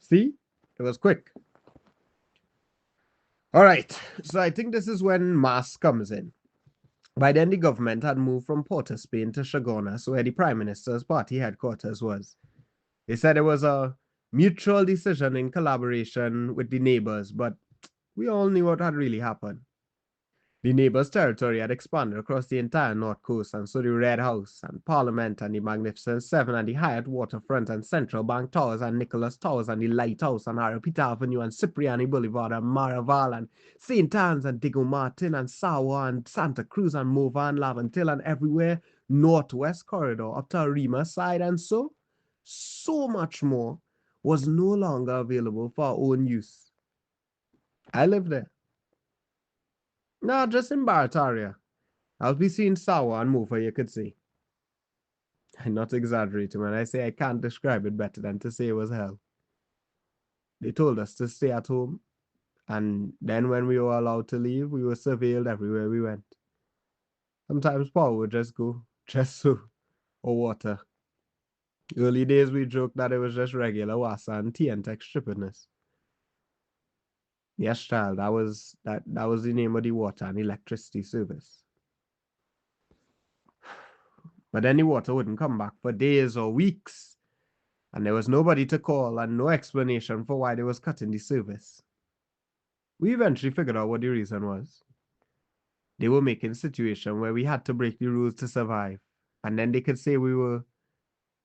See? It was quick. All right. So I think this is when mass comes in. By then, the government had moved from Port of Spain to Chaguanas, where the Prime Minister's party headquarters was. They said it was a mutual decision in collaboration with the neighbors, but we all knew what had really happened. The neighbors' territory had expanded across the entire north coast, and so the Red House and Parliament and the Magnificent Seven and the Hyatt Waterfront and Central Bank Towers and Nicholas Towers and the Lighthouse and Arapita Avenue and Cipriani Boulevard and Maraval and St. Anne's and Diego Martin and Sawa and Santa Cruz and Mova and Lavantil and everywhere northwest corridor up to Arima side and so much more was no longer available for our own use. I lived there. No, just in Barataria. I'll be seeing Sawa and Mofa, you could see. I'm not exaggerating when I say I can't describe it better than to say it was hell. They told us to stay at home, and then when we were allowed to leave, we were surveilled everywhere we went. Sometimes power would just go, just so, or water. Early days we joked that it was just regular Wassa and TNTech stupidness. Yes, child, that was the name of the water and electricity service. But then the water wouldn't come back for days or weeks, and there was nobody to call and no explanation for why they was cutting the service. We eventually figured out what the reason was. They were making a situation where we had to break the rules to survive, and then they could say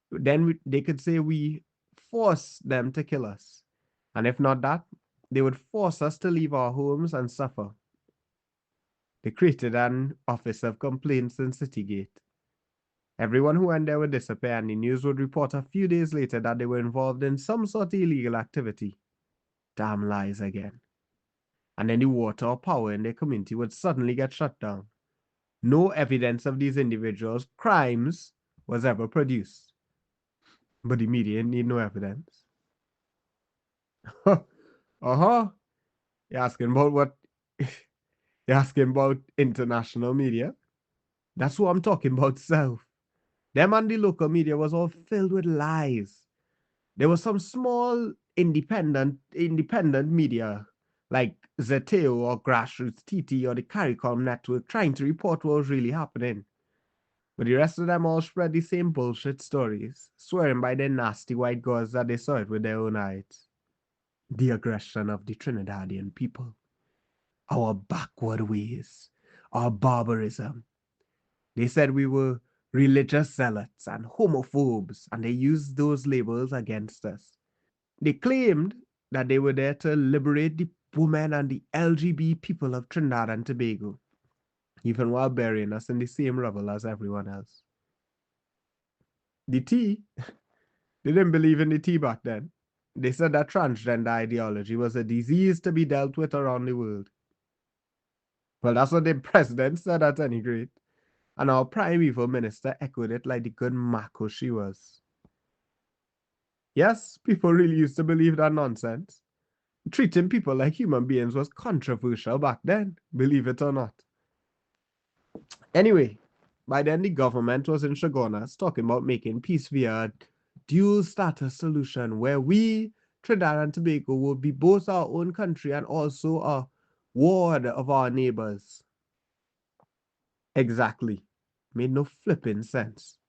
they could say we forced them to kill us, and if not that, they would force us to leave our homes and suffer. They created an office of complaints in Citygate. Everyone who went there would disappear, and the news would report a few days later that they were involved in some sort of illegal activity. Damn lies again. And then the water or power in their community would suddenly get shut down. No evidence of these individuals' crimes was ever produced. But the media need no evidence. Uh-huh. You're asking about what? You're asking about international media? That's what I'm talking about, self. Them and the local media was all filled with lies. There was some small independent media like Zeteo or Grassroots TT or the CARICOM network trying to report what was really happening. But the rest of them all spread the same bullshit stories, swearing by their nasty white gods that they saw it with their own eyes. The aggression of the Trinidadian people, our backward ways, our barbarism. They said we were religious zealots and homophobes, and they used those labels against us. They claimed that they were there to liberate the women and the LGBT people of Trinidad and Tobago, even while burying us in the same rubble as everyone else. The T, they didn't believe in the T back then. They said that transgender ideology was a disease to be dealt with around the world. Well, that's what the president said at any rate. And our primeval minister echoed it like the good Mako she was. Yes, people really used to believe that nonsense. Treating people like human beings was controversial back then, believe it or not. Anyway, by then the government was in Chaguanas talking about making peace via a dual status solution where we, Trinidad and Tobago, would be both our own country and also a ward of our neighbors. Exactly. Made no flipping sense.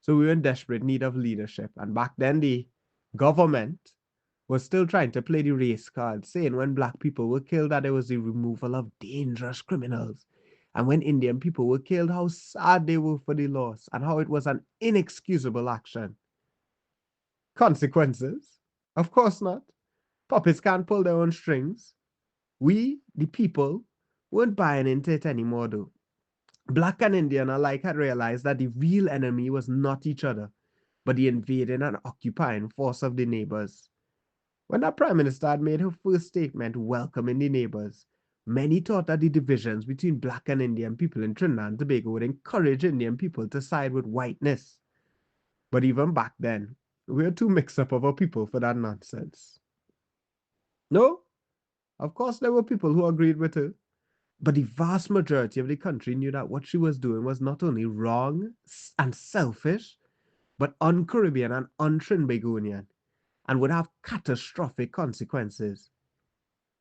So we were in desperate need of leadership. And back then, the government was still trying to play the race card, saying when black people were killed that it was the removal of dangerous criminals. And when Indian people were killed, how sad they were for the loss and how it was an inexcusable action. Consequences? Of course not. Puppets can't pull their own strings. We, the people, weren't buying into it anymore, though. Black and Indian alike had realized that the real enemy was not each other, but the invading and occupying force of the neighbors. When the Prime Minister had made her first statement welcoming the neighbors, many thought that the divisions between black and Indian people in Trinidad and Tobago would encourage Indian people to side with whiteness. But even back then, we were too mixed up of our people for that nonsense. No, of course there were people who agreed with her, but the vast majority of the country knew that what she was doing was not only wrong and selfish, but un-Caribbean and un-Trinbagonian. and would have catastrophic consequences.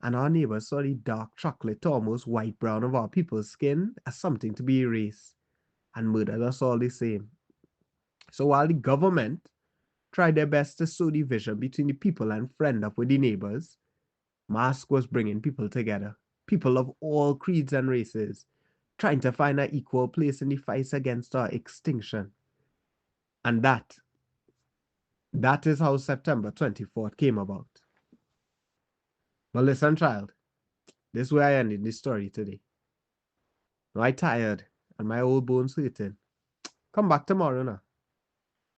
And our neighbors saw the dark chocolate to almost white brown of our people's skin as something to be erased, and murdered us all the same. So while the government tried their best to sow division between the people and friend up with the neighbors, Mask was bringing people together, people of all creeds and races, trying to find an equal place in the fight against our extinction. And that is how September 24th came about. But listen, child, this is where I ended the story today. Now I tired and my old bones hurting. Come back tomorrow now.